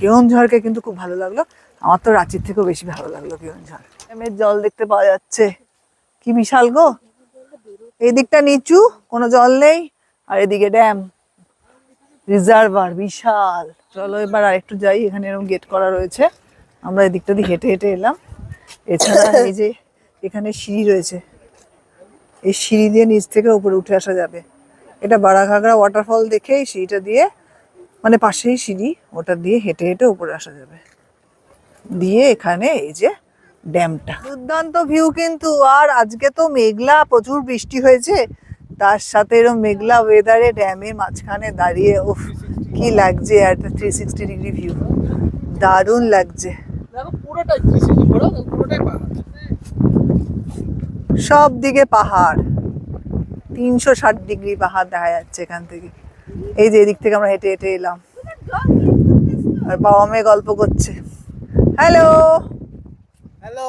কেওনঝড়কে কিন্তু খুব ভালো লাগলো। আমার তো রাঁচির থেকেও বেশি ভালো লাগলো কেওনঝড়। ড্যামের জল দেখতে পাওয়া যাচ্ছে, কি বিশাল গো। এই দিকটা নিচু, কোনো জল নেই, আর এদিকে ড্যাম, রিজার্ভার বিশাল। চলো এবার আরেকটু যাই, এখানে এরকম গেট করা রয়েছে, আমরা এদিকটা দিয়ে হেঁটে হেঁটে এলাম। এছাড়া এই যে এখানে সিঁড়ি রয়েছে, এই সিঁড়ি দিয়ে নিচ থেকে উপরে উঠে আসা যাবে। এটা বারাঘাগরা ওয়াটারফল দেখে এই সিঁড়িটা দিয়ে, মানে পাশেই সিঁড়ি, ওটা দিয়ে হেঁটে হেঁটে উপরে আসা যাবে। দিয়ে এখানে এই যে ড্যামটা, দুর্দান্ত ভিউ কিন্তু। আর আজকে তো মেঘলা, প্রচুর বৃষ্টি হয়েছে, তার সাথে এরকম মেঘলা ওয়েদারে ড্যামের মাঝখানে দাঁড়িয়ে উফ কি লাগছে। আর 360 ডিগ্রি ভিউ, দারুণ লাগছে। সব দিকে পাহাড়, 360 ডিগ্রি পাহাড় দেখা যাচ্ছে এখান থেকে। এই যে এদিক থেকে আমরা হেঁটে হেঁটে এলাম, আর বাবা মেয়ে গল্প করছে। Hello hello.